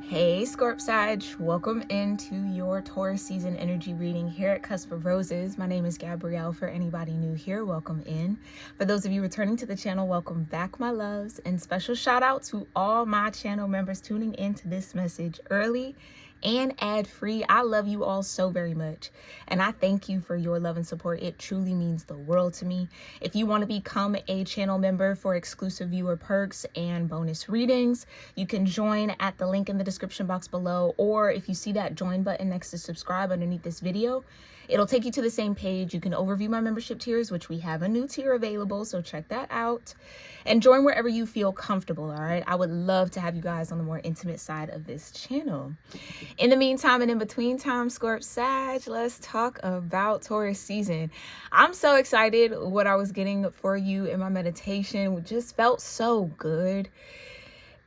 Hey Scorp Sag, welcome into your Taurus season energy reading here at Cusp of Roses. My name is Gabrielle. For anybody new here, welcome in. For those of you returning to the channel, welcome back, my loves. And special shout out to all my channel members tuning into this message early and ad-free. I love you all so very much, and I thank you for your love and support. It truly means the world to me. If you want to become a channel member for exclusive viewer perks and bonus readings, you can join at the link in the description box below, or if you see that join button next to subscribe underneath this video, it'll take you to the same page. You can overview my membership tiers, which we have a new tier available, so check that out. And join wherever you feel comfortable, all right? I would love to have you guys on the more intimate side of this channel. In the meantime and in between time, Scorp Sag, let's talk about Taurus season. I'm so excited. What I was getting for you in my meditation just felt so good.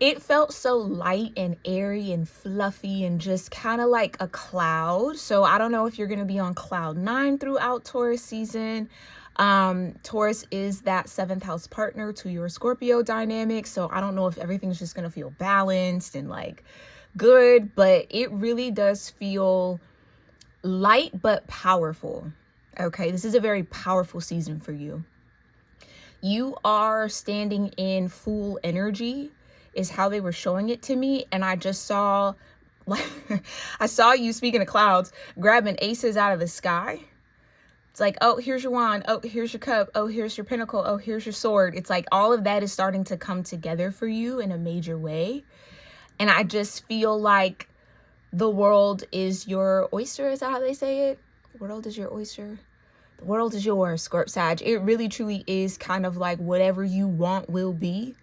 It felt so light and airy and fluffy and just kind of like a cloud. So I don't know if you're going to be on cloud 9 throughout Taurus season. Taurus is that 7th house partner to your Scorpio dynamic. So I don't know if everything's just going to feel balanced and like good, but it really does feel light but powerful. Okay, this is a very powerful season for you. You are standing in full energy is how they were showing it to me, and I just saw like I saw you, speaking of clouds, grabbing aces out of the sky. It's like, oh, here's your wand, oh, here's your cup, oh, here's your pentacle, oh, here's your sword. It's like all of that is starting to come together for you in a major way. And I just feel like the world is your oyster. Is that how they say it? The world is your oyster. The world is yours, Scorp Sag. It really truly is kind of like whatever you want will be.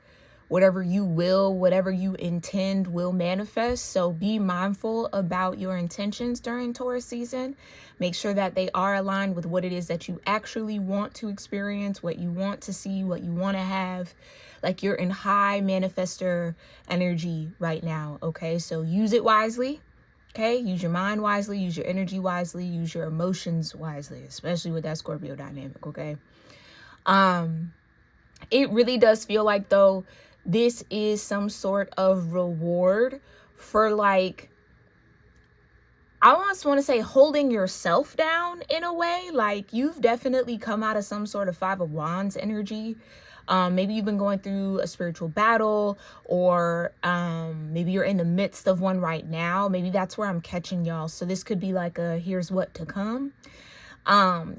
Whatever you will, whatever you intend will manifest. So be mindful about your intentions during Taurus season. Make sure that they are aligned with what it is that you actually want to experience, what you want to see, what you want to have. Like you're in high manifestor energy right now, okay? So use it wisely, okay? Use your mind wisely, use your energy wisely, use your emotions wisely, especially with that Scorpio dynamic, okay? It really does feel like, though, this is some sort of reward for, like, I almost want to say holding yourself down in a way. Like you've definitely come out of some sort of 5 of Wands energy. Maybe you've been going through a spiritual battle, or maybe you're in the midst of one right now. Maybe that's where I'm catching y'all. So this could be like a here's what to come.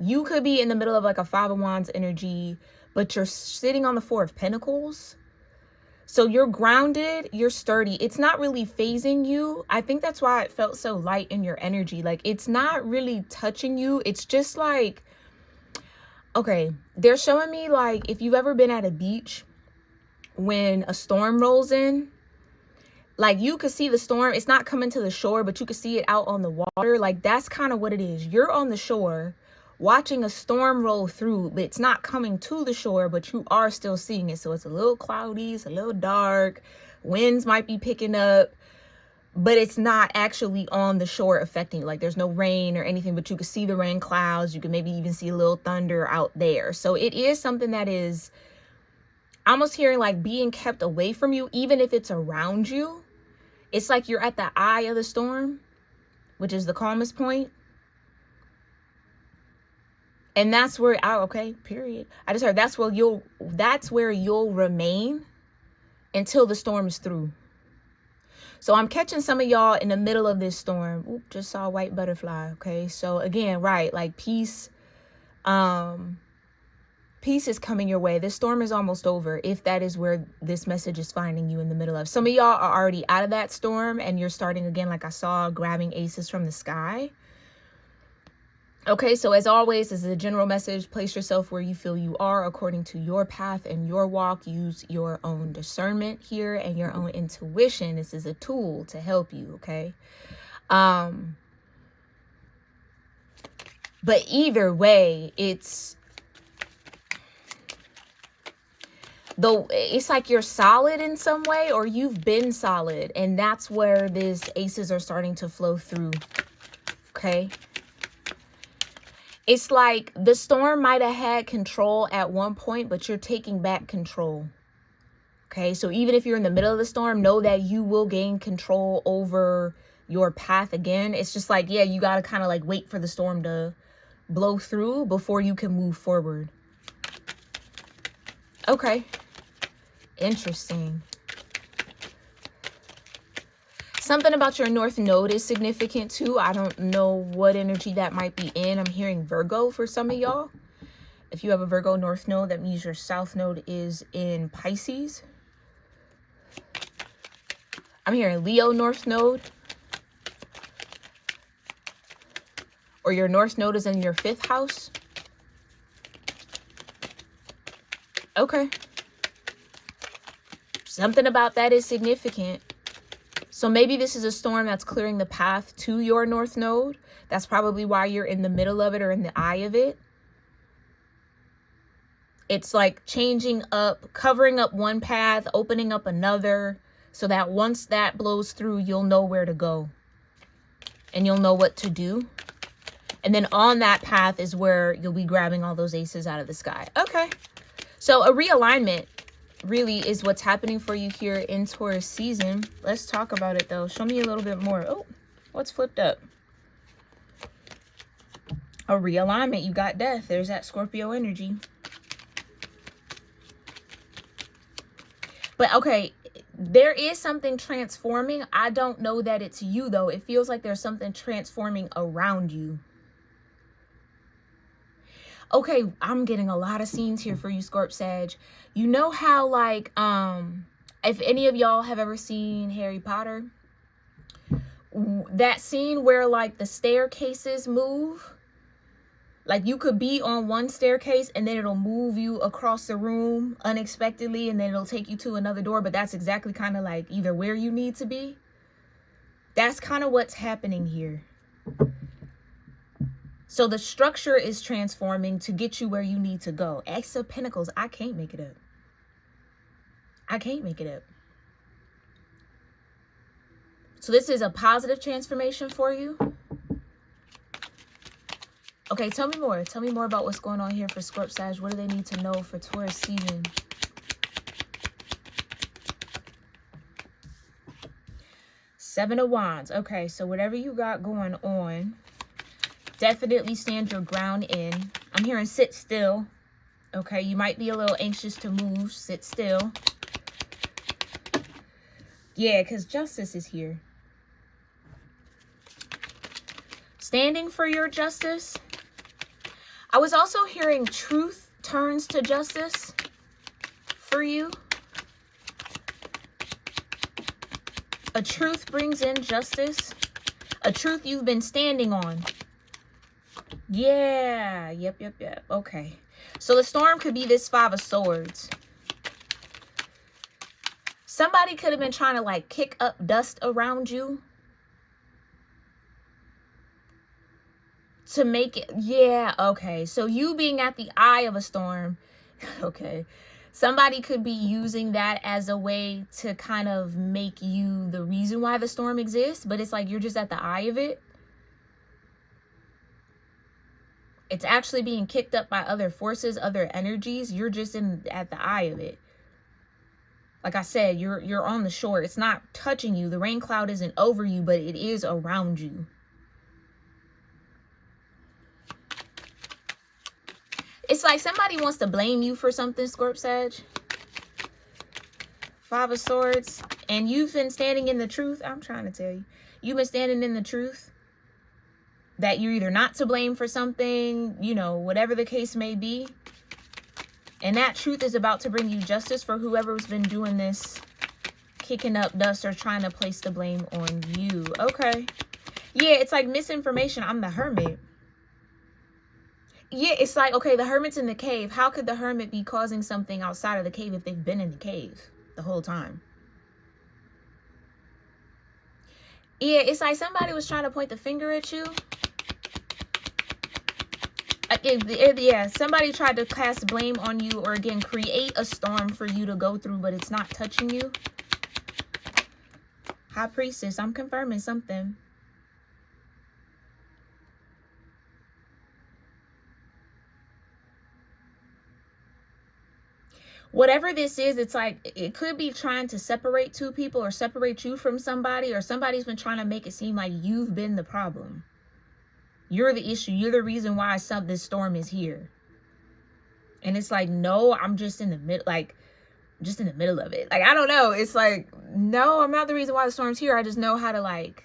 You could be in the middle of like a 5 of Wands energy, but you're sitting on the 4 of Pentacles. So you're grounded, you're sturdy. It's not really phasing you. I think that's why it felt so light in your energy. Like it's not really touching you. It's just like, okay, they're showing me like if you've ever been at a beach when a storm rolls in, like you could see the storm. It's not coming to the shore, but you could see it out on the water. Like that's kind of what it is. You're on the shore watching a storm roll through, but it's not coming to the shore, but you are still seeing it. So it's a little cloudy, it's a little dark, winds might be picking up, but it's not actually on the shore affecting you. Like there's no rain or anything, but you can see the rain clouds. You can maybe even see a little thunder out there. So it is something that is almost hearing like being kept away from you, even if it's around you. It's like you're at the eye of the storm, which is the calmest point. And that's where, oh, okay, period. I just heard that's where you'll remain until the storm is through. So I'm catching some of y'all in the middle of this storm. Oop, just saw a white butterfly. Okay. So again, right, like peace is coming your way. This storm is almost over, if that is where this message is finding you in the middle of. Some of y'all are already out of that storm and you're starting again, like I saw, grabbing aces from the sky. Okay, so as always, this is a general message. Place yourself where you feel you are according to your path and your walk. Use your own discernment here and your own intuition. This is a tool to help you, okay? But either way, it's like you're solid in some way, or you've been solid, and that's where these aces are starting to flow through, okay? It's like the storm might have had control at one point, but you're taking back control. Okay, so even if you're in the middle of the storm, know that you will gain control over your path again. It's just like, yeah, you got to kind of like wait for the storm to blow through before you can move forward. Okay, interesting. Something about your north node is significant too. I don't know what energy that might be in. I'm hearing Virgo for some of y'all. If you have a Virgo north node, that means your south node is in Pisces. I'm hearing Leo north node. Or your north node is in your 5th house. Okay. Something about that is significant. So maybe this is a storm that's clearing the path to your north node. That's probably why you're in the middle of it or in the eye of it. It's like changing up, covering up one path, opening up another, so that once that blows through, you'll know where to go and you'll know what to do. And then on that path is where you'll be grabbing all those aces out of the sky. Okay. So a realignment really is what's happening for you here in Taurus season. Let's talk about it though. Show me a little bit more. Oh, what's flipped up? A realignment. You got death. There's that Scorpio energy. But okay, there is something transforming. I don't know that it's you though. It feels like there's something transforming around you. Okay, I'm getting a lot of scenes here for you, Scorp Sag. You know how like, if any of y'all have ever seen Harry Potter, that scene where like the staircases move, like you could be on one staircase and then it'll move you across the room unexpectedly and then it'll take you to another door, but that's exactly kind of like either where you need to be. That's kind of what's happening here. So the structure is transforming to get you where you need to go. Ace of Pentacles. I can't make it up. I can't make it up. So this is a positive transformation for you. Okay, tell me more. Tell me more about what's going on here for Scorp Sag. What do they need to know for Taurus season? Seven of Wands. Okay, so whatever you got going on, definitely stand your ground in. I'm hearing sit still. Okay, you might be a little anxious to move. Sit still. Yeah, because justice is here. Standing for your justice. I was also hearing truth turns to justice for you. A truth brings in justice. A truth you've been standing on. Yeah. Yep. Okay. So the storm could be this 5 of Swords. Somebody could have been trying to like kick up dust around you to make it. Yeah. Okay. So you being at the eye of a storm. Okay. Somebody could be using that as a way to kind of make you the reason why the storm exists, but it's like you're just at the eye of it. It's actually being kicked up by other forces, other energies. You're just at the eye of it. Like I said, you're on the shore. It's not touching you. The rain cloud isn't over you, but it is around you. It's like somebody wants to blame you for something, Scorp Sag. 5 of Swords. And you've been standing in the truth. I'm trying to tell you. You've been standing in the truth. That you're either not to blame for something, you know, whatever the case may be. And that truth is about to bring you justice for whoever's been doing this, kicking up dust or trying to place the blame on you. Okay. Yeah, it's like misinformation. I'm the Hermit. Yeah, it's like, okay, the Hermit's in the cave. How could the Hermit be causing something outside of the cave if they've been in the cave the whole time? Yeah, it's like somebody was trying to point the finger at you. Yeah, somebody tried to cast blame on you or again create a storm for you to go through, but it's not touching you. High Priestess, I'm confirming something. whatever this is, it's like it could be trying to separate two people or separate you from somebody, or somebody's been trying to make it seem like you've been the problem. You're the issue. You're the reason why this storm is here. And it's like, no, I'm just in the middle, just in the middle of it. Like, I don't know. It's like, no, I'm not the reason why the storm's here. I just know how to like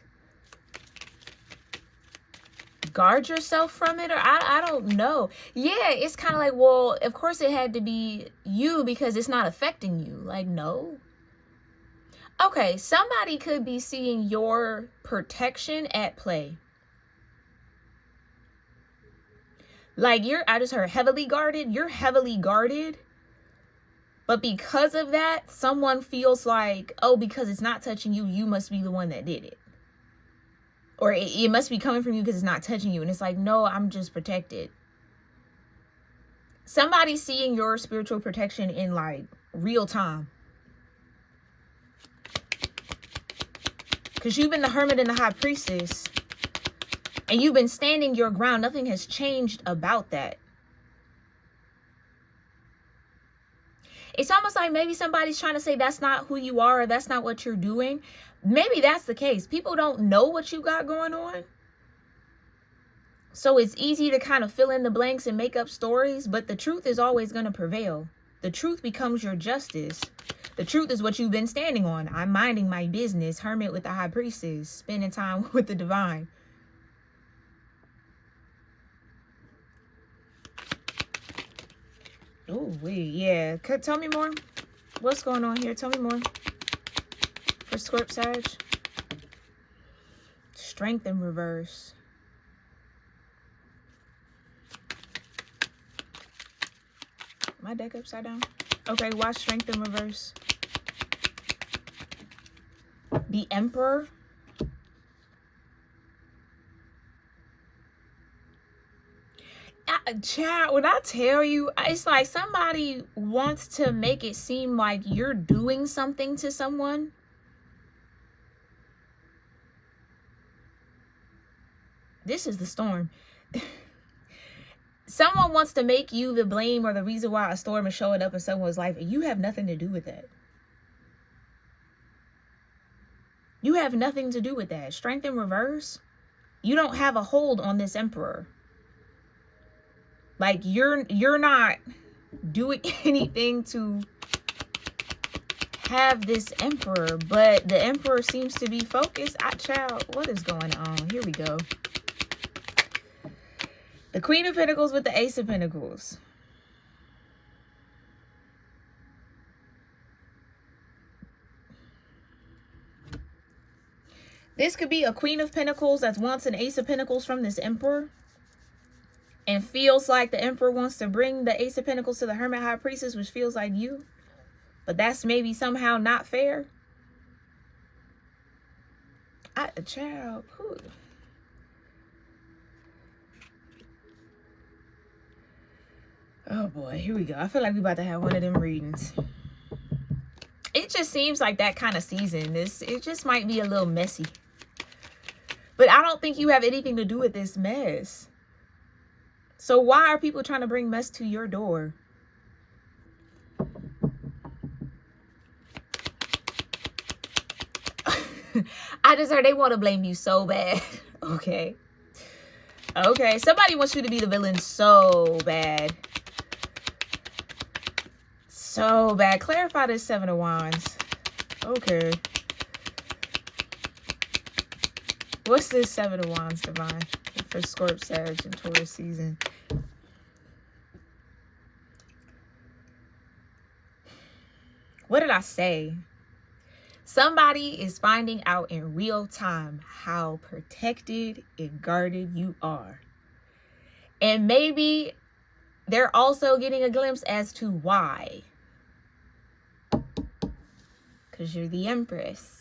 guard yourself from it, or I don't know. Yeah, it's kind of like, well, of course it had to be you because it's not affecting you. Like, no. Okay, somebody could be seeing your protection at play. Like, I just heard heavily guarded. You're heavily guarded. But because of that, someone feels like, oh, because it's not touching you, you must be the one that did it. Or it must be coming from you because it's not touching you. And it's like, no, I'm just protected. Somebody's seeing your spiritual protection in like real time. Because you've been the hermit and the high priestess. And you've been standing your ground. Nothing has changed about that. It's almost like maybe somebody's trying to say that's not who you are, or that's not what you're doing. Maybe that's the case. People don't know what you got going on. So it's easy to kind of fill in the blanks and make up stories, but the truth is always going to prevail. The truth becomes your justice. The truth is what you've been standing on. I'm minding my business, hermit with the high priestess, spending time with the divine. Oh, wait, yeah. Tell me more. What's going on here? Tell me more. For Scorp Sag. Strength in reverse. My deck upside down. Okay, watch strength in reverse. The Emperor. Child, when I tell you, it's like somebody wants to make it seem like you're doing something to someone. This is the storm. Someone wants to make you the blame or the reason why a storm is showing up in someone's life, and you have nothing to do with that. You have nothing to do with that. Strength in reverse. You don't have a hold on this Emperor. Like, you're not doing anything to have this Emperor, but the Emperor seems to be focused. Child, what is going on? Here we go. The Queen of Pentacles with the Ace of Pentacles. This could be a Queen of Pentacles that wants an Ace of Pentacles from this Emperor. And feels like the Emperor wants to bring the Ace of Pentacles to the Hermit High Priestess, which feels like you. But that's maybe somehow not fair. Child. Whew. Oh boy, here we go. I feel like we're about to have one of them readings. It just seems like that kind of season. It just might be a little messy. But I don't think you have anything to do with this mess. So why are people trying to bring mess to your door? I just heard they want to blame you so bad. Okay. Okay. Somebody wants you to be the villain so bad. So bad. Clarify this Seven of Wands. Okay. What's this Seven of Wands, divine? For Scorp, Sag, and Taurus season. What did I say? Somebody is finding out in real time how protected and guarded you are. And maybe they're also getting a glimpse as to why. Because you're the Empress.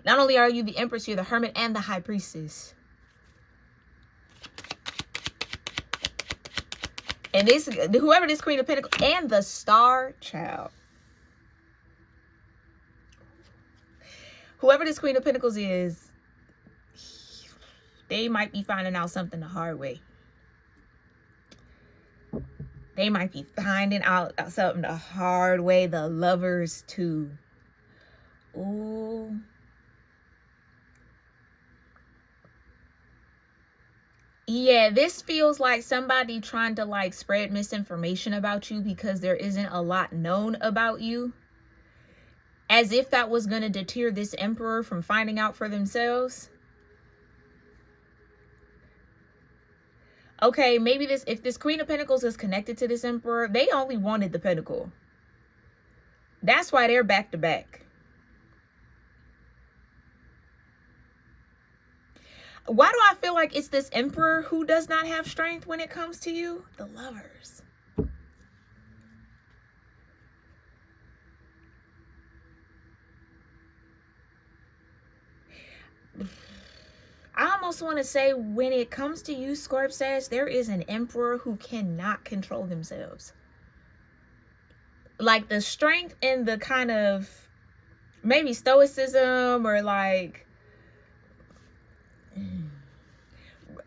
Not only are you the Empress, you're the Hermit and the High Priestess. And this, whoever this Queen of Pentacles, and the Star Child. Whoever this Queen of Pentacles is, they might be finding out something the hard way. They might be finding out something the hard way. The Lovers too. Ooh. Yeah, this feels like somebody trying to like spread misinformation about you because there isn't a lot known about you. As if that was going to deter this emperor from finding out for themselves. Okay, maybe if this Queen of Pentacles is connected to this emperor, they only wanted the pentacle. That's why they're back to back. Why do I feel like it's this emperor who does not have strength when it comes to you? The Lovers. I almost want to say when it comes to you, Scorp Sag, there is an emperor who cannot control themselves. Like the strength and the kind of maybe stoicism or like,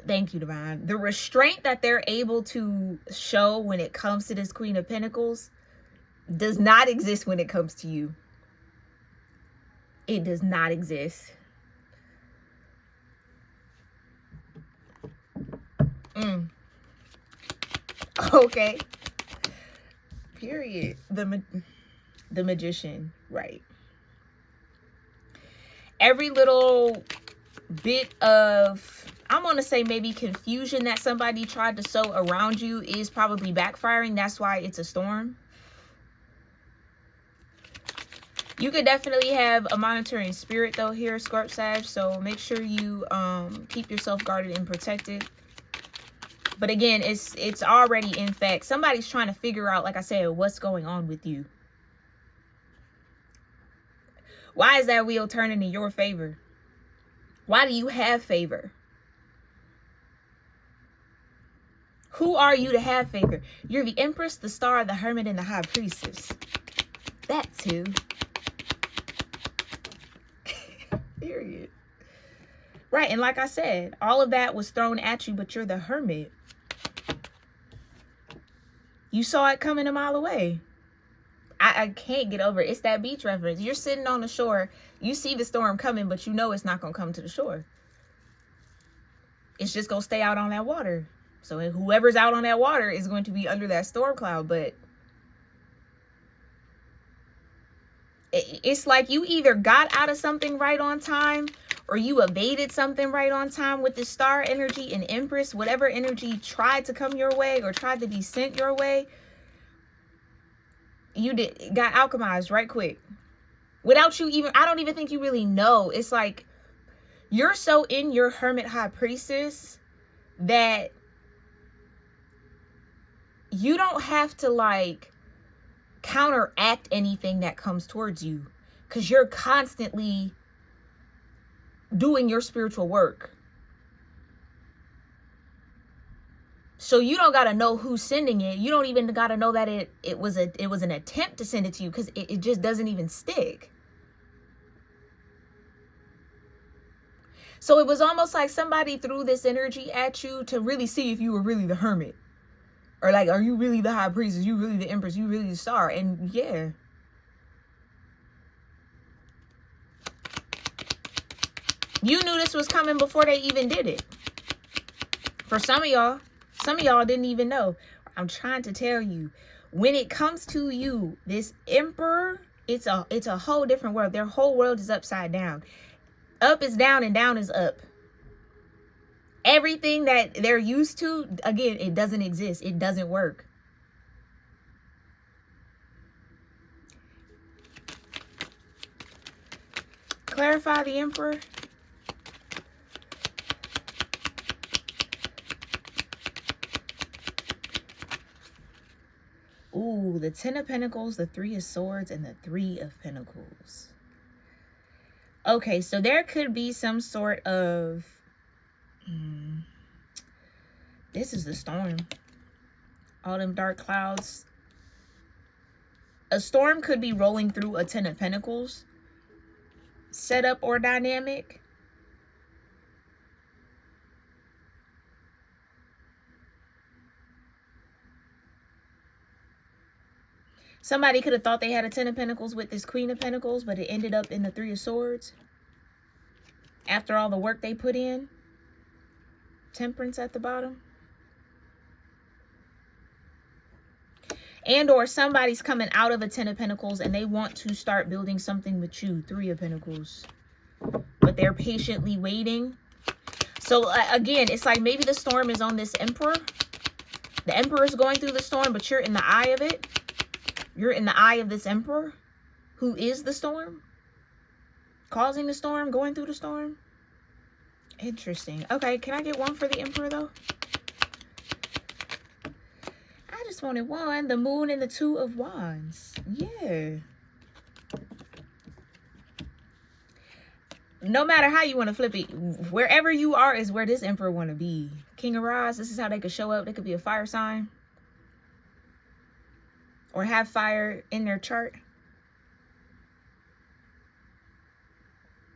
thank you, Divine. The restraint that they're able to show when it comes to this Queen of Pentacles does not exist when it comes to you. It does not exist. Okay. Period. The Magician, right. Every little bit of, I'm going to say maybe confusion that somebody tried to sow around you is probably backfiring. That's why it's a storm. You could definitely have a monitoring spirit though here, Scorp Sag. So make sure you keep yourself guarded and protected. But again, it's already in fact. Somebody's trying to figure out, like I said, what's going on with you. Why is that wheel turning in your favor? Why do you have favor? Who are you to have favor? You're the Empress, the Star, the Hermit, and the High Priestess. That's who. Period. Right, and like I said, all of that was thrown at you, but you're the Hermit. You saw it coming a mile away. I can't get over it. It's that beach reference. You're sitting on the shore. You see the storm coming, but you know it's not going to come to the shore. It's just going to stay out on that water. So whoever's out on that water is going to be under that storm cloud. But it's like you either got out of something right on time or you evaded something right on time with the star energy and Empress. Whatever energy tried to come your way or tried to be sent your way, you got alchemized right quick. Without you even, I don't even think you really know. It's like you're so in your Hermit High Priestess that you don't have to like counteract anything that comes towards you because you're constantly doing your spiritual work. So you don't got to know who's sending it. You don't even got to know that it was an attempt to send it to you because it just doesn't even stick. So it was almost like somebody threw this energy at you to really see if you were really the Hermit. Or like, are you really the High Priestess? You really the Empress? You really the Star? And yeah. You knew this was coming before they even did it. For some of y'all didn't even know. I'm trying to tell you, when it comes to you, this Emperor, it's a whole different world. Their whole world is upside down. Up is down and down is up. Everything that they're used to, again, it doesn't exist. It doesn't work. Clarify the Emperor. Ooh, the Ten of Pentacles, the Three of Swords, and the Three of Pentacles. Okay, so there could be some sort of... this is the storm. All them dark clouds. A storm could be rolling through a Ten of Pentacles setup or dynamic. Somebody could have thought they had a 10 of Pentacles with this Queen of Pentacles, but it ended up in the 3 of Swords. After all the work they put in. Temperance at the bottom. And or somebody's coming out of a 10 of Pentacles and they want to start building something with you. 3 of Pentacles. But they're patiently waiting. So again, it's like maybe the storm is on this Emperor. The Emperor is going through the storm, but you're in the eye of it. You're in the eye of this Emperor, who is the storm, causing the storm, going through the storm. Interesting. Okay, can I get one for the Emperor, though? I just wanted one. The Moon and the 2 of Wands. Yeah. No matter how you want to flip it, wherever you are is where this Emperor want to be. King of Rods, this is how they could show up. They could be a fire sign. Or have fire in their chart.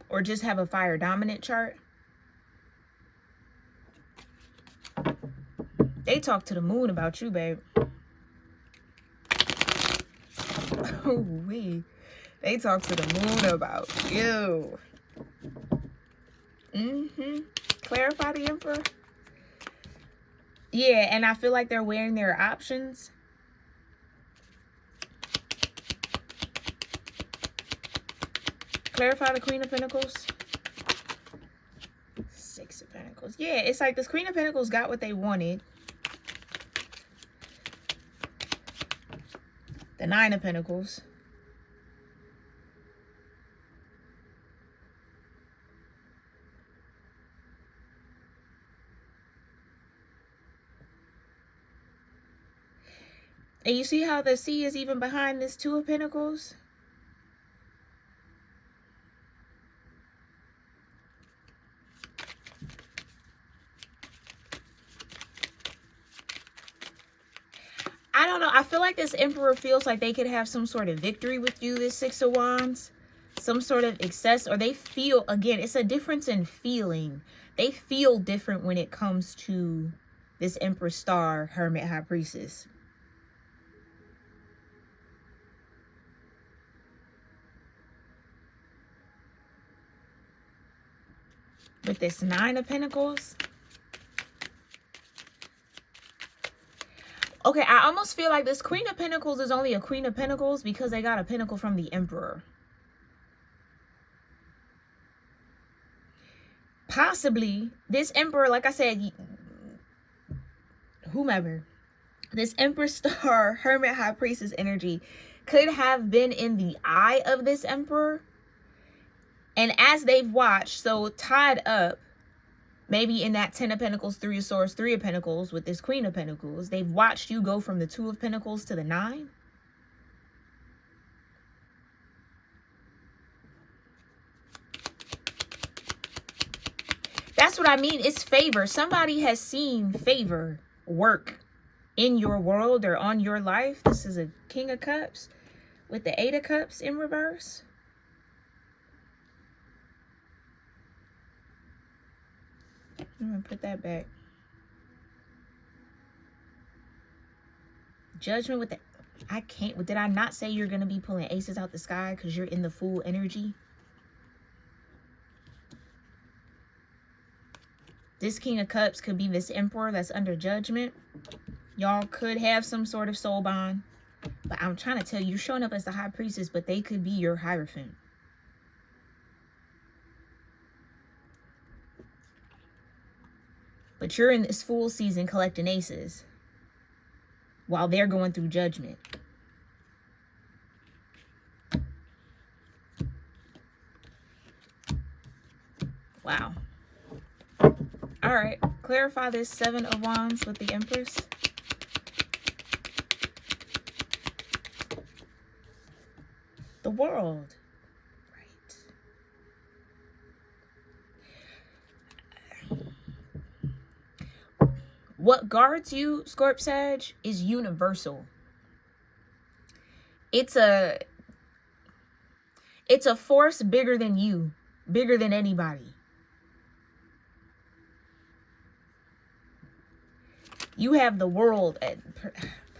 Or just have a fire dominant chart. They talk to the moon about you, babe. Oh, they talk to the moon about you. Clarify the Emperor. Yeah, and I feel like they're weighing their options. Clarify the Queen of Pentacles. 6 of Pentacles. Yeah, it's like this Queen of Pentacles got what they wanted. The 9 of Pentacles. And you see how the sea is even behind this 2 of Pentacles? I don't know. I feel like this Emperor feels like they could have some sort of victory with you, this 6 of Wands. Some sort of excess, or they feel, again, it's a difference in feeling. They feel different when it comes to this Empress Star, Hermit, High Priestess. With this 9 of Pentacles. Okay, I almost feel like this Queen of Pentacles is only a Queen of Pentacles because they got a Pentacle from the Emperor. Possibly, this Emperor, like I said, whomever, this Empress Star, Hermit, High Priestess energy could have been in the eye of this Emperor. And as they've watched, so tied up, maybe in that 10 of Pentacles, 3 of Swords, 3 of Pentacles with this Queen of Pentacles, they've watched you go from the 2 of Pentacles to the 9. That's what I mean. It's favor. Somebody has seen favor work in your world or on your life. This is a King of Cups with the 8 of Cups in reverse. I'm going to put that back. Judgment with the... I can't... Did I not say you're going to be pulling aces out the sky because you're in the full energy? This King of Cups could be this Emperor that's under judgment. Y'all could have some sort of soul bond. But I'm trying to tell you, you're showing up as the High Priestess, but they could be your Hierophant. But you're in this full season collecting aces while they're going through judgment. Wow. All right. Clarify this 7 of Wands with the Empress. The World. What guards you, Scorp Sag, is universal. It's a force bigger than you, bigger than anybody. You have the world,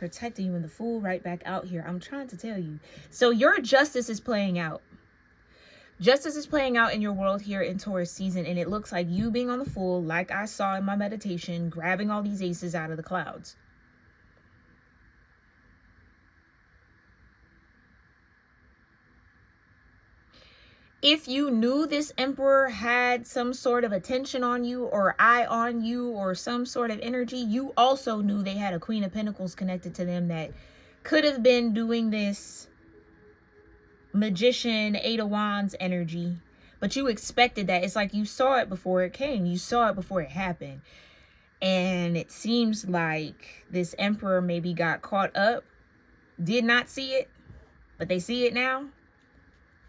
protecting you, and the Fool right back out here. I'm trying to tell you. So your justice is playing out. Justice is playing out in your world here in Taurus season, and it looks like you being on the Fool, like I saw in my meditation, grabbing all these aces out of the clouds. If you knew this Emperor had some sort of attention on you or eye on you or some sort of energy, you also knew they had a Queen of Pentacles connected to them that could have been doing this Magician, Eight of Wands energy. But you expected that. It's like you saw it before it came. You saw it before it happened. And it seems like this Emperor maybe got caught up, did not see it, but they see it now.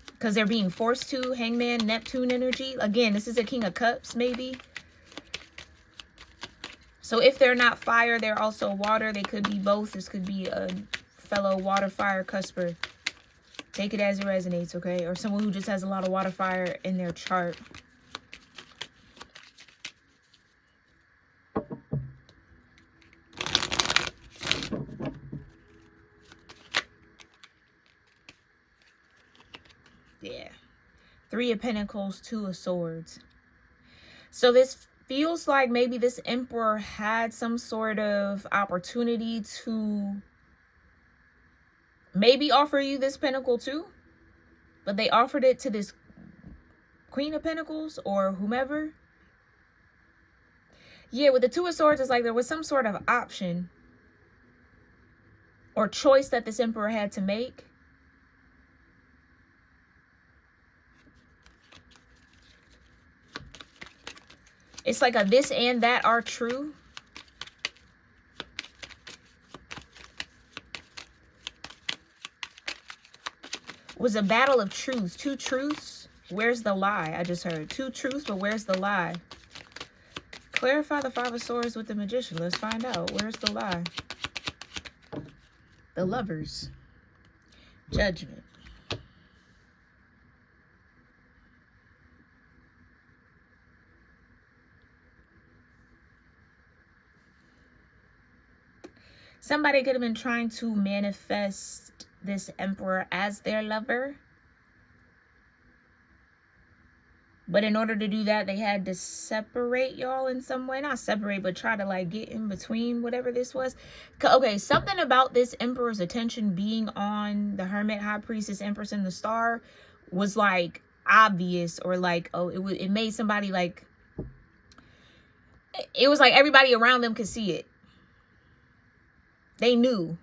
Because they're being forced to. Hangman, Neptune energy. Again, this is a King of Cups, maybe. So if they're not fire, they're also water. They could be both. This could be a fellow water fire cusper. Take it as it resonates, okay? Or someone who just has a lot of water fire in their chart. Yeah. Three of Pentacles, Two of Swords. So this feels like maybe this Emperor had some sort of opportunity to maybe offer you this Pentacle too. But they offered it to this Queen of Pentacles or whomever. Yeah, with the Two of Swords, it's like there was some sort of option or choice that this Emperor had to make. It's like a this and that are true. Was a battle of truths. Two truths. Where's the lie? I just heard. Two truths, but where's the lie? Clarify the Five of Swords with the Magician. Let's find out. Where's the lie? The Lovers. Judgment. Somebody could have been trying to manifest this Emperor as their lover. But in order to do that, they had to separate y'all in some way. Not separate, but try to like get in between whatever this was. Okay, something about this Emperor's attention being on the Hermit, High Priestess, Empress, and the Star was like obvious, or like, oh, it made somebody like, it was like everybody around them could see it. They knew.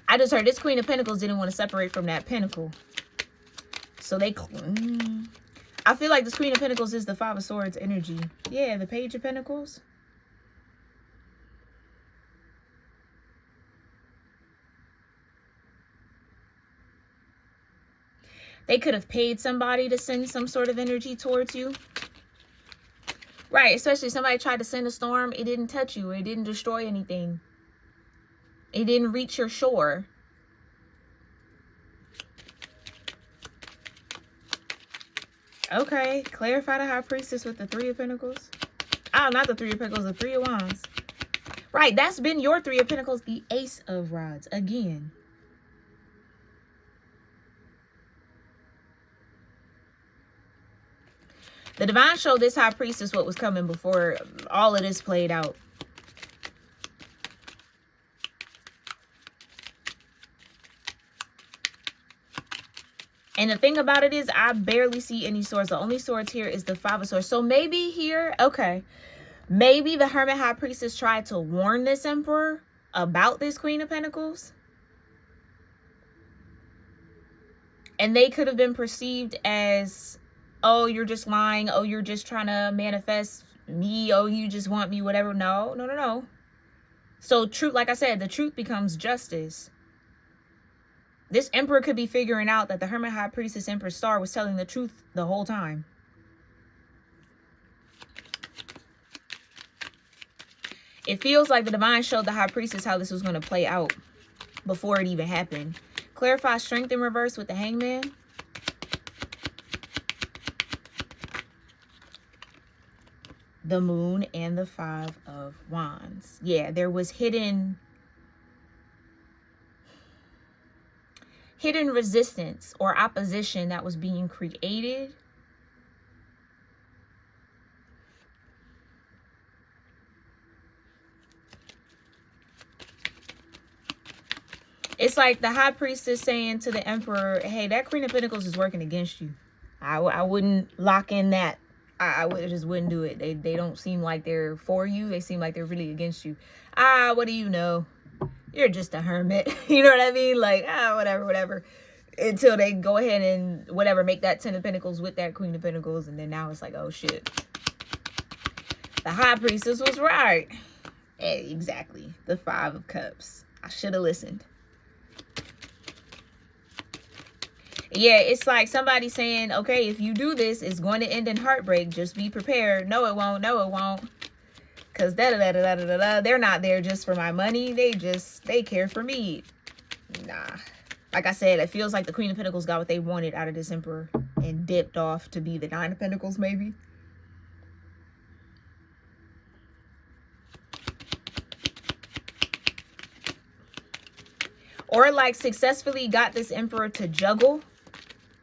I just heard this Queen of Pentacles didn't want to separate from that Pentacle. So they... I feel like this Queen of Pentacles is the Five of Swords energy. Yeah, the Page of Pentacles. They could have paid somebody to send some sort of energy towards you. Right, especially somebody tried to send a storm. It didn't touch you. It didn't destroy anything. It didn't reach your shore. Okay, clarify the High Priestess with the Three of Pentacles. Oh, not the Three of Pentacles, the Three of Wands. Right, that's been your Three of Pentacles, the Ace of Rods. Again. The Divine showed this High Priestess what was coming before all of this played out. And the thing about it is, I barely see any swords. The only swords here is the Five of Swords. So maybe here, okay, maybe the Hermit High Priestess tried to warn this Emperor about this Queen of Pentacles. And they could have been perceived as, oh, you're just lying. Oh, you're just trying to manifest me. Oh, you just want me, whatever. No, no, no, no. So truth, like I said, the truth becomes justice. This Emperor could be figuring out that the Hermit High Priestess Empress Star was telling the truth the whole time. It feels like the Divine showed the High Priestess how this was going to play out before it even happened. Clarify Strength in reverse with the Hangman. the moon, and the 5 of wands. Yeah, there was hidden resistance or opposition that was being created. It's like the high priestess saying to the emperor, hey, that Queen of Pentacles is working against you. I wouldn't lock in that. I just wouldn't do it. They don't seem like they're for you. They seem like they're really against you. What do you know? You're just a hermit. You know what I mean? Like, whatever. Until they go ahead and whatever, make that 10 of Pentacles with that Queen of Pentacles. And then now it's like, oh shit. The high priestess was right. Hey, exactly. The 5 of Cups. I should have listened. Yeah, it's like somebody saying, okay, if you do this, it's going to end in heartbreak. Just be prepared. No, it won't. No, it won't. Because they're not there just for my money. They care for me. Nah. Like I said, it feels like the Queen of Pentacles got what they wanted out of this Emperor and dipped off to be the 9 of Pentacles, maybe. Or like successfully got this Emperor to juggle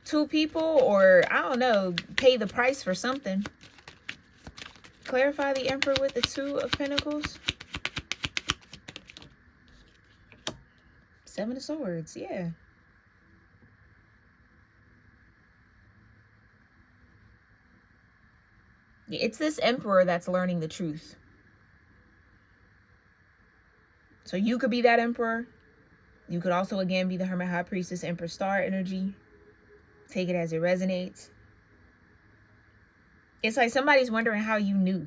2 people, or I don't know, pay the price for something. Clarify the Emperor with the 2 of Pentacles. 7 of Swords, yeah. It's this Emperor that's learning the truth. So you could be that Emperor. You could also, again, be the Hermit, High Priestess, Emperor, Star energy. Take it as it resonates. It's like somebody's wondering how you knew.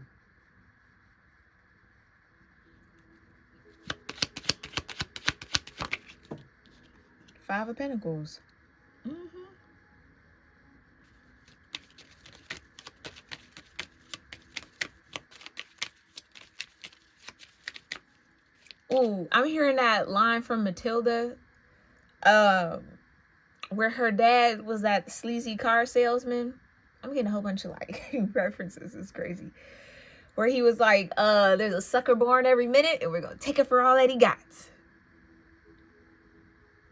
Five of Pentacles. Ooh, I'm hearing that line from Matilda. Where her dad was that sleazy car salesman. I'm getting a whole bunch of like references. It's crazy. Where he was like, there's a sucker born every minute and we're going to take it for all that he got.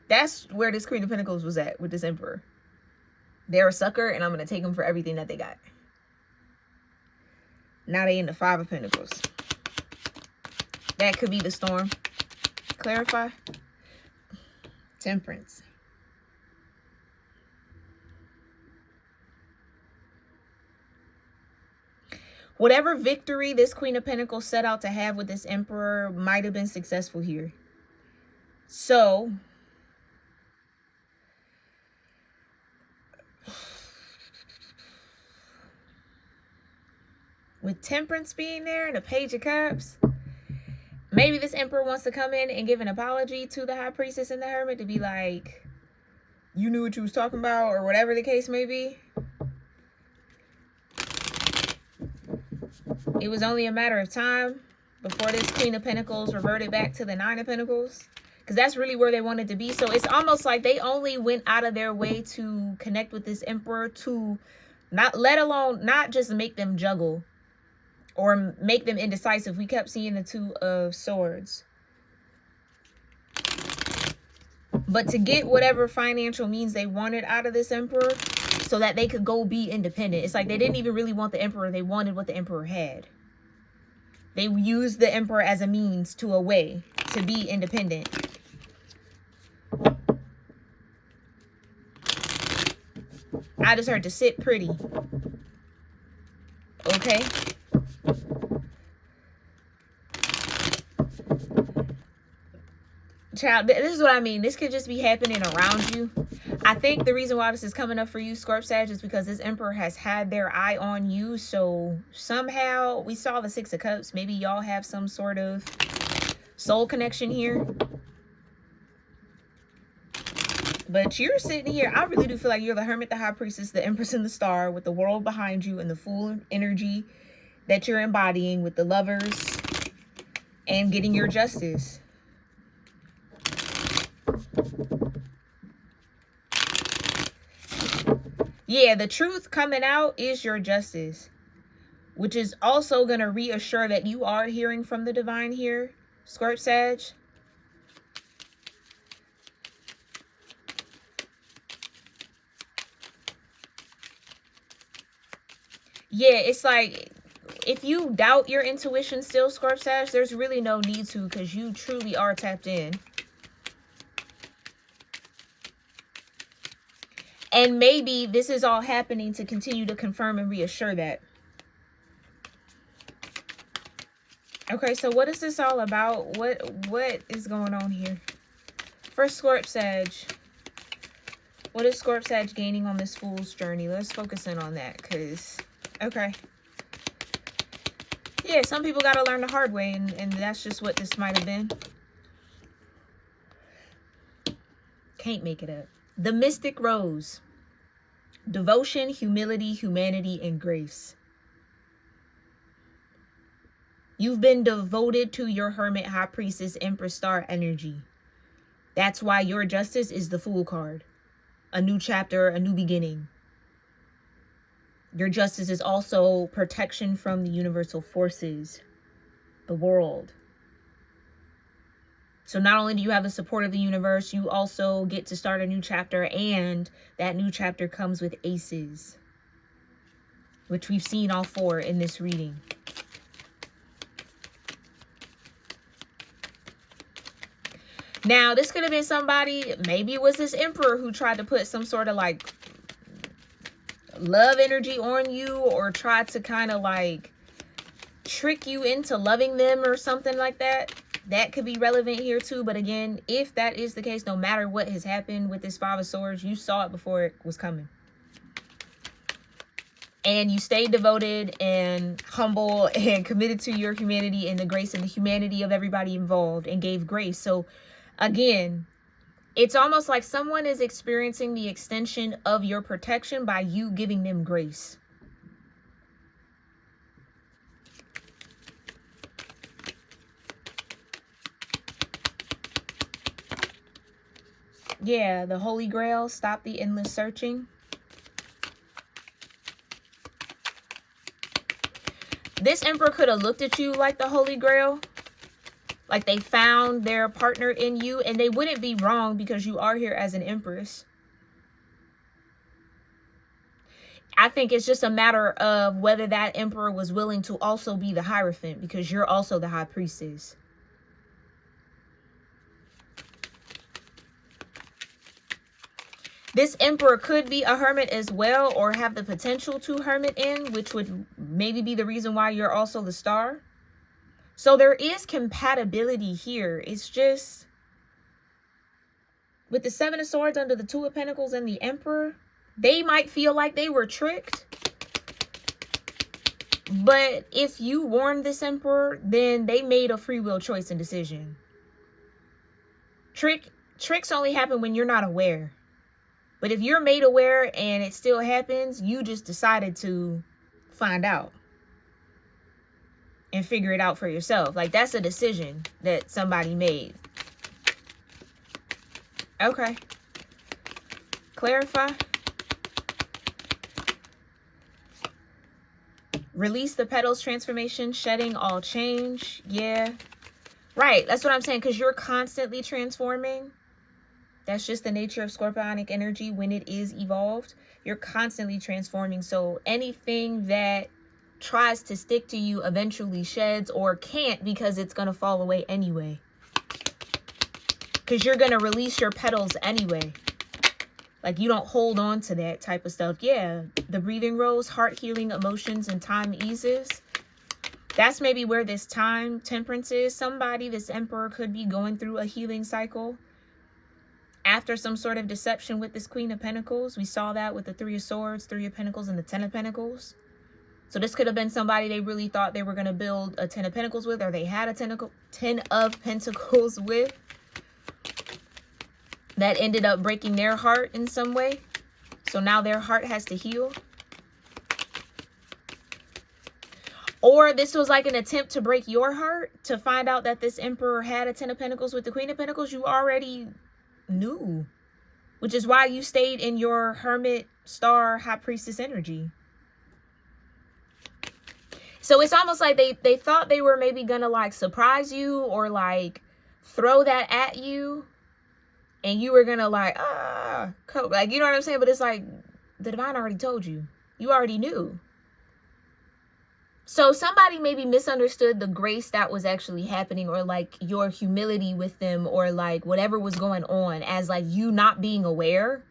That's where this Queen of Pentacles was at with this Emperor. They're a sucker and I'm going to take them for everything that they got. Now they in the 5 of Pentacles. That could be the storm. Clarify. Temperance. Whatever victory this Queen of Pentacles set out to have with this Emperor might have been successful here. So, with Temperance being there and the Page of Cups, maybe this Emperor wants to come in and give an apology to the High Priestess and the Hermit to be like, you knew what you was talking about, or whatever the case may be. It was only a matter of time before this Queen of Pentacles reverted back to the 9 of Pentacles. Because that's really where they wanted to be. So it's almost like they only went out of their way to connect with this Emperor to not just make them juggle or make them indecisive. We kept seeing the 2 of Swords. But to get whatever financial means they wanted out of this Emperor so that they could go be independent. It's like they didn't even really want the Emperor. They wanted what the Emperor had. They used the Emperor as a means to a way to be independent. I just heard to sit pretty. Okay. Child, this is what I mean. This could just be happening around you. I think the reason why this is coming up for you, Scorp Sag, is because this Emperor has had their eye on you. So somehow, we saw the 6 of Cups. Maybe y'all have some sort of soul connection here. But you're sitting here. I really do feel like you're the Hermit, the High Priestess, the Empress, and the Star with the world behind you and the full energy that you're embodying with the Lovers and getting your justice. Yeah, the truth coming out is your justice. which is also going to reassure that you are hearing from the divine here, Scorp Sag. Yeah, it's like, if you doubt your intuition still, Scorp Sag, there's really no need to, because you truly are tapped in. And maybe this is all happening to continue to confirm and reassure that. Okay, so what is this all about? What is going on here? First, Scorp Sag. What is Scorp Sag gaining on this fool's journey? Let's focus in on that, because, okay. Yeah, some people got to learn the hard way, and that's just what this might have been. Can't make it up. The Mystic Rose. Devotion, humility, humanity, and grace. You've been devoted to your Hermit, High Priestess, Empress Star energy. That's why your justice is the Fool card. A new chapter, a new beginning. Your justice is also protection from the universal forces, the world. So not only do you have the support of the universe, you also get to start a new chapter, and that new chapter comes with aces, which we've seen all 4 in this reading. Now, this could have been somebody, maybe it was this Emperor who tried to put some sort of like love energy on you, or tried to kind of like trick you into loving them or something like that. That could be relevant here too. But again, if that is the case, no matter what has happened with this 5 of Swords, you saw it before it was coming. And you stayed devoted and humble and committed to your humanity and the grace and the humanity of everybody involved, and gave grace. So again, it's almost like someone is experiencing the extension of your protection by you giving them grace. Yeah, the Holy Grail, stop the endless searching. This Emperor could have looked at you like the Holy Grail. Like they found their partner in you, and they wouldn't be wrong, because you are here as an Empress. I think it's just a matter of whether that Emperor was willing to also be the Hierophant, because you're also the High Priestess. This Emperor could be a hermit as well, or have the potential to hermit in, which would maybe be the reason why you're also the Star. So there is compatibility here. It's just with the 7 of Swords under the 2 of Pentacles and the Emperor, they might feel like they were tricked. But if you warned this Emperor, then they made a free will choice and decision. Tricks only happen when you're not aware. But if you're made aware and it still happens, you just decided to find out and figure it out for yourself. Like, that's a decision that somebody made. Okay. Clarify. Release the petals transformation, shedding all change. Yeah. Right. That's what I'm saying. Because you're constantly transforming. That's just the nature of Scorpionic energy when it is evolved. You're constantly transforming. So anything that tries to stick to you eventually sheds, or can't, because it's going to fall away anyway. Because you're going to release your petals anyway. Like, you don't hold on to that type of stuff. Yeah, the breathing rose, heart healing, emotions, and time eases. That's maybe where this time temperance is. Somebody, this Emperor, could be going through a healing cycle after some sort of deception with this Queen of Pentacles. We saw that with the 3 of Swords, 3 of Pentacles, and the 10 of Pentacles. So this could have been somebody they really thought they were going to build a 10 of Pentacles with, or they had a 10 of Pentacles with, that ended up breaking their heart in some way. So now their heart has to heal. Or this was like an attempt to break your heart, to find out that this Emperor had a 10 of Pentacles with the Queen of Pentacles. You already knew, which is why you stayed in your Hermit, Star, High Priestess energy. So it's almost like they thought they were maybe gonna like surprise you or like throw that at you, and you were gonna like cope, like, you know what I'm saying? But it's like the divine already told you. You already knew. So somebody maybe misunderstood the grace that was actually happening, or like your humility with them, or like whatever was going on, as like you not being aware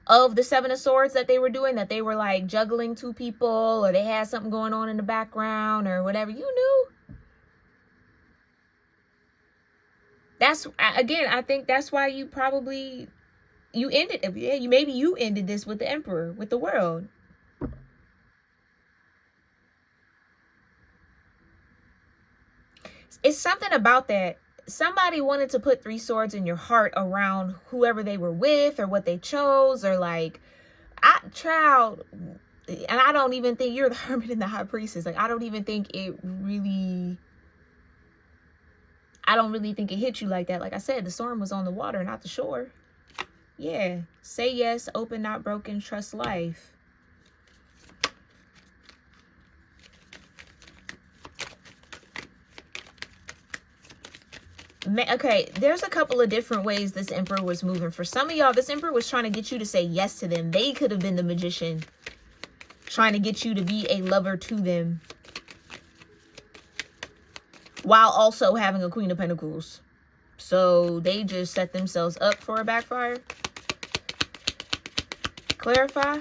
of the Seven of Swords that they were doing, that they were like juggling two people, or they had something going on in the background or whatever. You knew. That's, again, I think that's why you probably, you ended, yeah, you ended this with the Emperor, with the world. It's something about that. Somebody wanted to put three swords in your heart around whoever they were with, or what they chose, or like, child, and I don't even think you're the Hermit and the High Priestess. Like, I don't really think it hit you like that. Like I said, the storm was on the water, not the shore. Yeah. Say yes, open, not broken, trust life. Okay, there's a couple of different ways this Emperor was moving. For some of y'all, this Emperor was trying to get you to say yes to them. They could have been the Magician, trying to get you to be a lover to them, while also having a Queen of Pentacles. So they just set themselves up for a backfire. Clarify.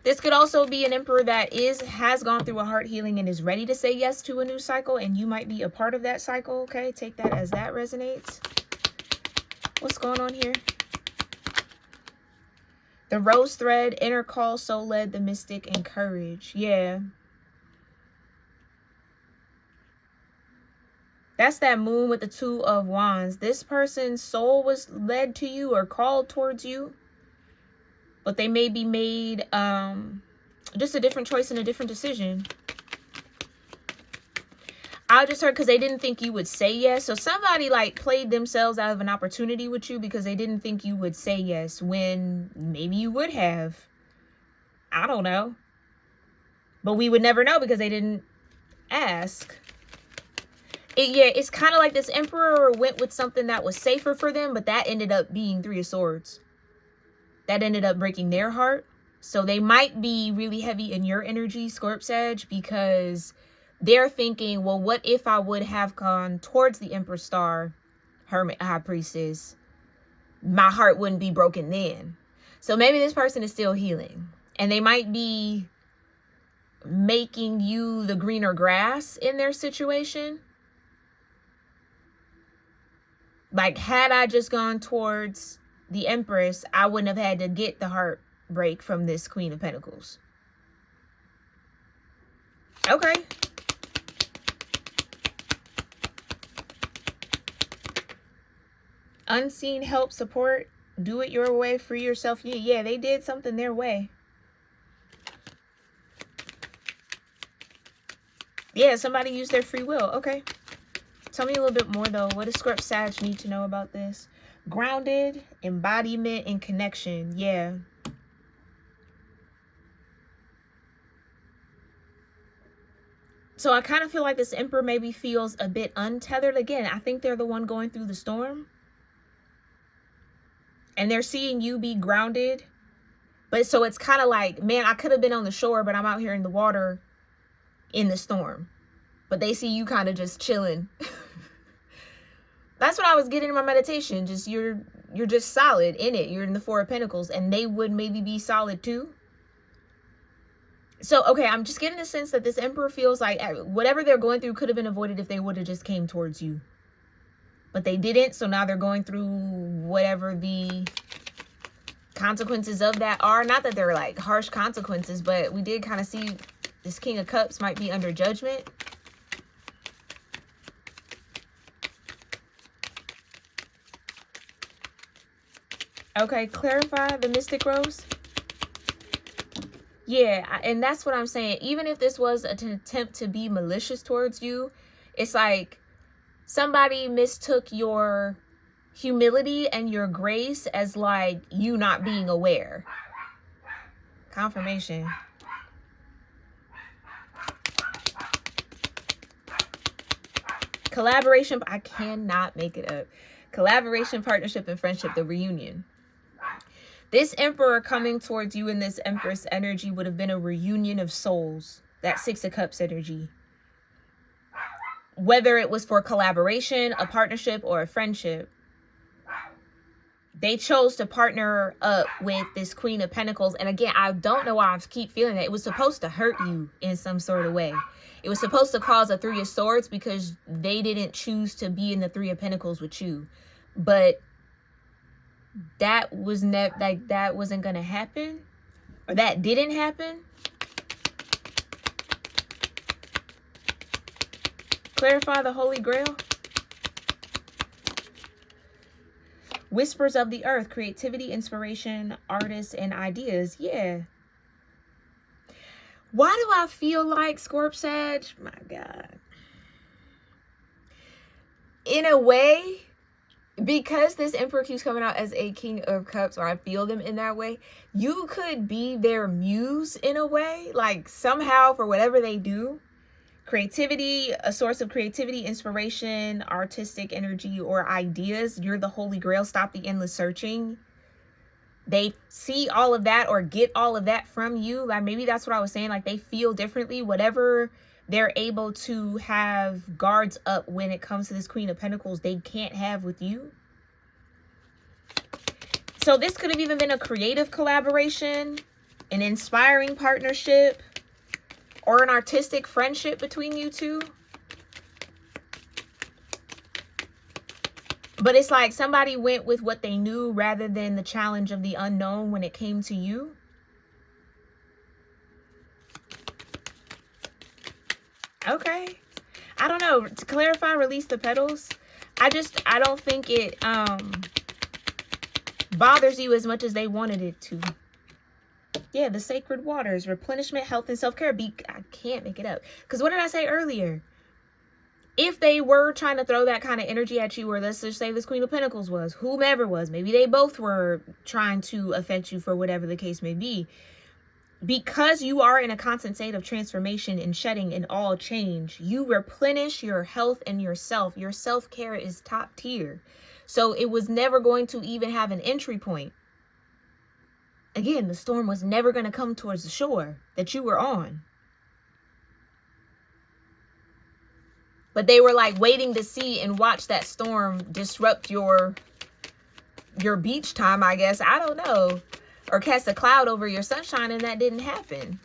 This could also be an Emperor that has gone through a heart healing and is ready to say yes to a new cycle, and you might be a part of that cycle. Okay, take that as that resonates. What's going on here? The rose thread, inner call, soul led, the mystic, and courage. Yeah. That's that moon with the Two of Wands. This person's soul was led to you or called towards you, but they may be made just a different choice and a different decision. I just heard because they didn't think you would say yes. So somebody like played themselves out of an opportunity with you because they didn't think you would say yes when maybe you would have. I don't know. But we would never know because they didn't ask. Yeah, it's kind of like this Emperor went with something that was safer for them, but that ended up being Three of Swords. That ended up breaking their heart. So they might be really heavy in your energy, Scorp Sag, because they're thinking, well, what if I would have gone towards the Emperor Star, Hermit, High Priestess? My heart wouldn't be broken then. So maybe this person is still healing, and they might be making you the greener grass in their situation. Like, had I just gone towards the Empress, I wouldn't have had to get the heartbreak from this Queen of Pentacles. Okay. Unseen help, support, do it your way, free yourself. Yeah, they did something their way. Yeah, somebody used their free will. Okay. Tell me a little bit more, though. What does Scorp Sag need to know about this? Grounded, embodiment, and connection. Yeah. So I kind of feel like this Emperor maybe feels a bit untethered. Again, I think they're the one going through the storm. And they're seeing you be grounded. But so it's kind of like, man, I could have been on the shore, but I'm out here in the water in the storm. But they see you kind of just chilling. That's what I was getting in my meditation. Just you're just solid in it. You're in the Four of Pentacles, and they would maybe be solid too. So, okay, I'm just getting the sense that this Emperor feels like whatever they're going through could have been avoided if they would have just came towards you. But they didn't, so now they're going through whatever the consequences of that are. Not that they're like harsh consequences, but we did kind of see this King of Cups might be under judgment. Okay, clarify the Mystic Rose. Yeah, and that's what I'm saying. Even if this was an attempt to be malicious towards you, it's like somebody mistook your humility and your grace as like you not being aware. Confirmation. Collaboration. I cannot make it up. Collaboration, partnership, and friendship. The reunion. This Emperor coming towards you in this Empress energy would have been a reunion of souls. That Six of Cups energy. Whether it was for collaboration, a partnership, or a friendship. They chose to partner up with this Queen of Pentacles. And again, I don't know why I keep feeling that. It was supposed to hurt you in some sort of way. It was supposed to cause a Three of Swords because they didn't choose to be in the Three of Pentacles with you. But that was never, like, that wasn't going to happen. Or that didn't happen. Clarify the Holy Grail. Whispers of the earth, creativity, inspiration, artists, and ideas. Yeah. Why do I feel like Scorp Sag? My God. In a way, because this Emperor keeps coming out as a King of Cups, or I feel them in that way, you could be their muse in a way. Like somehow, for whatever they do, creativity, a source of creativity, inspiration, artistic energy, or ideas. You're the Holy Grail. Stop the endless searching. They see all of that or get all of that from you. Like maybe that's what I was saying. Like they feel differently. Whatever they're able to have guards up when it comes to this Queen of Pentacles, they can't have with you. So this could have even been a creative collaboration, an inspiring partnership, or an artistic friendship between you two. But it's like somebody went with what they knew rather than the challenge of the unknown when it came to you. Okay. I don't know. To clarify, release the petals. I don't think it bothers you as much as they wanted it to. Yeah, the sacred waters, replenishment, health, and self-care. I can't make it up. Because what did I say earlier? If they were trying to throw that kind of energy at you, or let's just say this Queen of Pentacles was, whomever was, maybe they both were trying to affect you for whatever the case may be. Because you are in a constant state of transformation and shedding and all change, you replenish your health and yourself. Your self-care is top tier. So it was never going to even have an entry point. Again, the storm was never going to come towards the shore that you were on. But they were like waiting to see and watch that storm disrupt your beach time, I guess. I don't know. Or cast a cloud over your sunshine, and that didn't happen.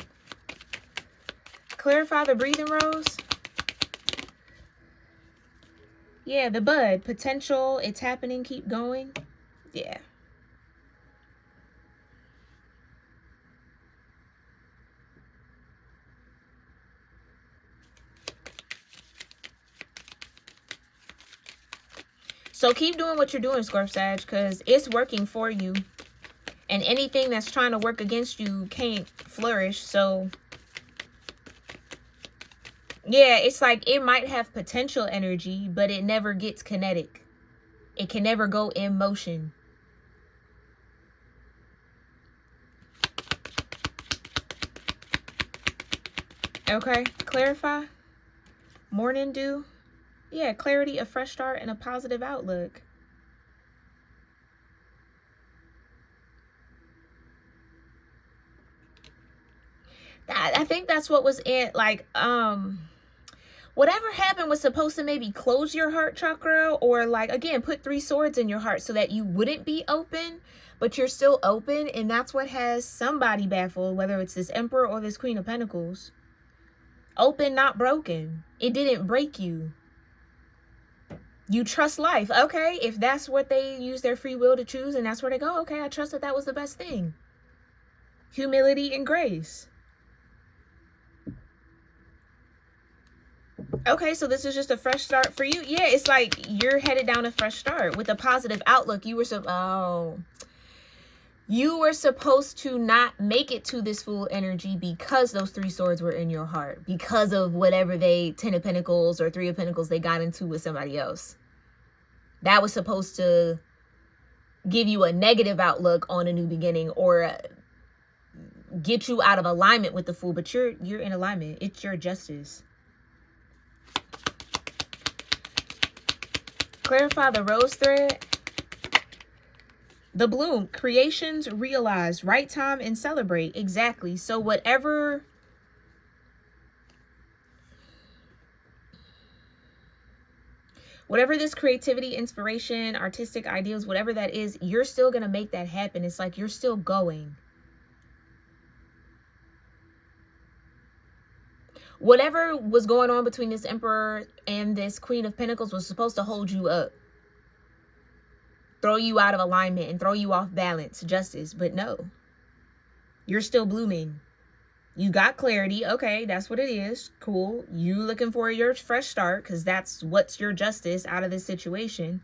Clarify the breathing rose. Yeah, the bud. Potential. It's happening. Keep going. Yeah. So keep doing what you're doing, Scorp Sag, because it's working for you. And anything that's trying to work against you can't flourish. So, yeah, it's like it might have potential energy, but it never gets kinetic. It can never go in motion. Okay, clarify. Morning dew. Yeah, clarity, a fresh start, and a positive outlook. I think that's what was it. Like, whatever happened was supposed to maybe close your heart chakra, or like, again, put 3 swords in your heart so that you wouldn't be open, but you're still open. And that's what has somebody baffled, whether it's this Emperor or this Queen of Pentacles. Open, not broken. It didn't break you. You trust life. Okay, if that's what they use their free will to choose and that's where they go, okay, I trust that that was the best thing. Humility and grace. Okay, so this is just a fresh start for you. Yeah, it's like you're headed down a fresh start with a positive outlook. You were supposed to not make it to this full energy because those 3 swords were in your heart. Because of whatever 10 of Pentacles or 3 of Pentacles they got into with somebody else. That was supposed to give you a negative outlook on a new beginning, or get you out of alignment with the Fool. But you're in alignment. It's your justice. Clarify the rose thread. The bloom, creations realized, right time and celebrate. Exactly. So whatever this creativity, inspiration, artistic ideals, whatever that is, you're still going to make that happen. It's like you're still going. Whatever was going on between this Emperor and this Queen of Pentacles was supposed to hold you up, throw you out of alignment and throw you off balance, justice. But no, you're still blooming. You got clarity. Okay, that's what it is. Cool. You looking for your fresh start because that's what's your justice out of this situation.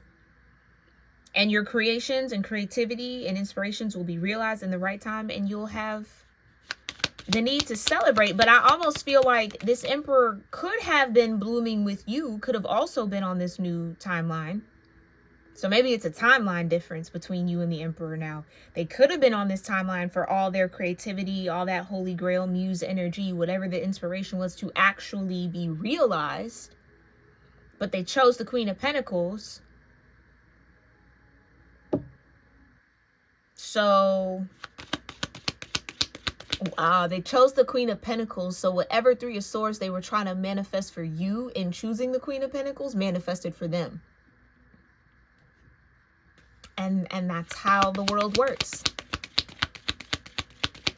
And your creations and creativity and inspirations will be realized in the right time, and you'll have the need to celebrate. But I almost feel like this Emperor could have been blooming with you, could have also been on this new timeline. So maybe it's a timeline difference between you and the Emperor now. They could have been on this timeline for all their creativity, all that holy grail muse energy, whatever the inspiration was, to actually be realized. But they chose the Queen of Pentacles. So they chose the Queen of Pentacles. So whatever Three of Swords they were trying to manifest for you in choosing the Queen of Pentacles manifested for them. And that's how the world works.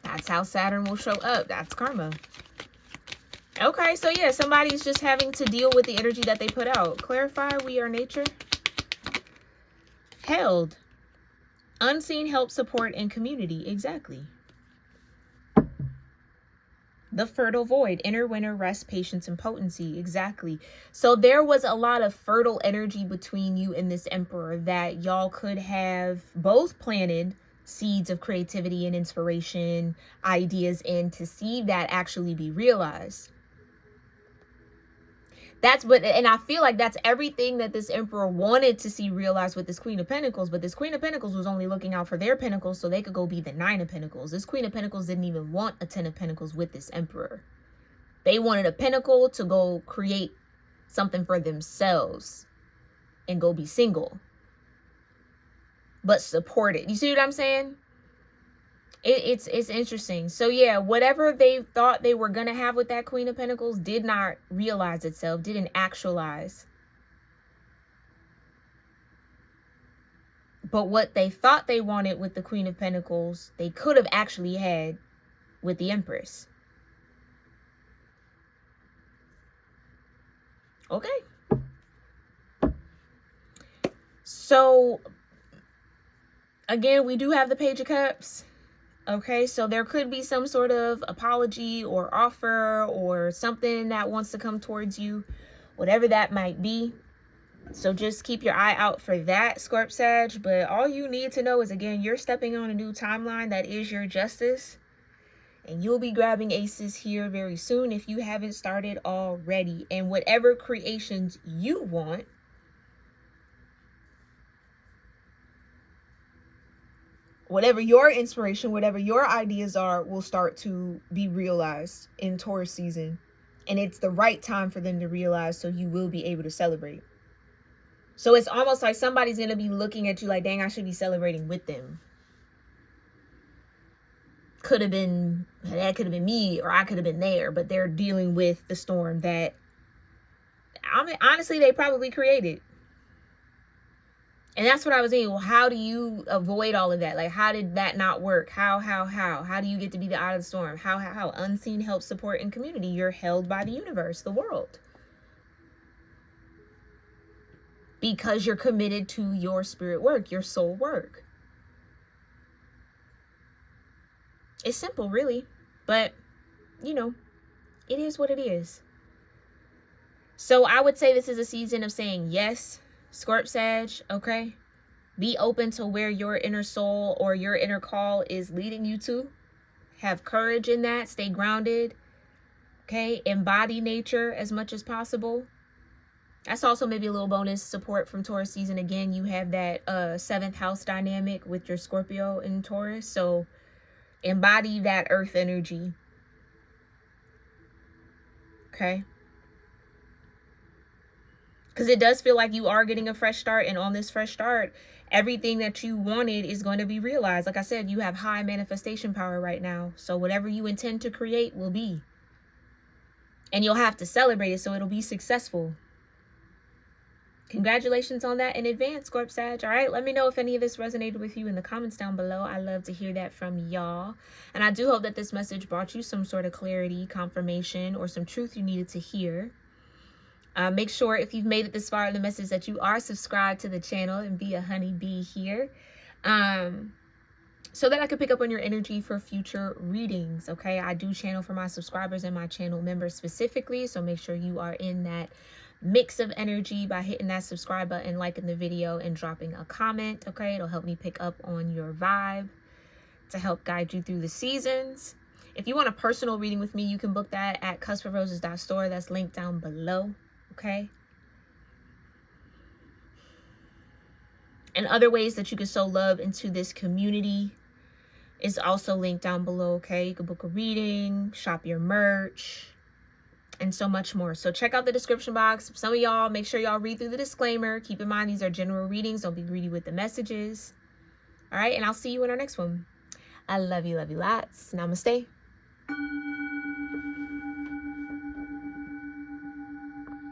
That's how Saturn will show up. That's karma. Okay, so yeah, somebody's just having to deal with the energy that they put out. Clarify, we are nature. Held. Unseen help, support, and community. Exactly. The fertile void, inner winter, rest, patience, and potency. Exactly. So there was a lot of fertile energy between you and this Emperor that y'all could have both planted seeds of creativity and inspiration, ideas in, to see that actually be realized. And I feel like that's everything that this Emperor wanted to see realized with this Queen of Pentacles. But this Queen of Pentacles was only looking out for their Pentacles so they could go be the Nine of Pentacles. This Queen of Pentacles didn't even want a Ten of Pentacles with this Emperor. They wanted a Pentacle to go create something for themselves and go be single. But support it. You see what I'm saying? It's interesting. So yeah, whatever they thought they were going to have with that Queen of Pentacles did not realize itself, didn't actualize. But what they thought they wanted with the Queen of Pentacles, they could have actually had with the Empress. Okay. So again, we do have the Page of Cups. Okay, so there could be some sort of apology or offer or something that wants to come towards you, whatever that might be. So just keep your eye out for that, Scorp Sag. But all you need to know is, again, you're stepping on a new timeline that is your justice. And you'll be grabbing aces here very soon if you haven't started already. And whatever creations you want, whatever your inspiration, whatever your ideas are, will start to be realized in Taurus season. And it's the right time for them to realize, so you will be able to celebrate. So it's almost like somebody's going to be looking at you like, dang, I should be celebrating with them. That could have been me, or I could have been there. But they're dealing with the storm that, I mean, honestly, they probably created. And that's what I was saying. Well, how do you avoid all of that? Like, how did that not work? How do you get to be the eye of the storm? How? Unseen help, support, and community. You're held by the universe, the world. Because you're committed to your spirit work, your soul work. It's simple, really. But, you know, it is what it is. So I would say this is a season of saying yes, Scorp Sag, okay? Be open to where your inner soul or your inner call is leading you to. Have courage in that. Stay grounded, okay? Embody nature as much as possible. That's also maybe a little bonus support from Taurus season. Again, you have that 7th house dynamic with your Scorpio in Taurus. So embody that earth energy, okay? Because it does feel like you are getting a fresh start. And on this fresh start, everything that you wanted is going to be realized. Like I said, you have high manifestation power right now. So whatever you intend to create will be. And you'll have to celebrate it so it'll be successful. Congratulations on that in advance, Scorp Sag. All right, let me know if any of this resonated with you in the comments down below. I love to hear that from y'all. And I do hope that this message brought you some sort of clarity, confirmation, or some truth you needed to hear. Make sure if you've made it this far in the message that you are subscribed to the channel and be a honeybee here. So that I can pick up on your energy for future readings, okay? I do channel for my subscribers and my channel members specifically, so make sure you are in that mix of energy by hitting that subscribe button, liking the video, and dropping a comment, okay? It'll help me pick up on your vibe to help guide you through the seasons. If you want a personal reading with me, you can book that at cusproses.store. That's linked down below, okay? And other ways that you can sow love into this community is also linked down below, okay? You can book a reading, shop your merch, and so much more. So check out the description box. Some of y'all, make sure y'all read through the disclaimer. Keep in mind, these are general readings. Don't be greedy with the messages. All right, and I'll see you in our next one. I love you lots. Namaste.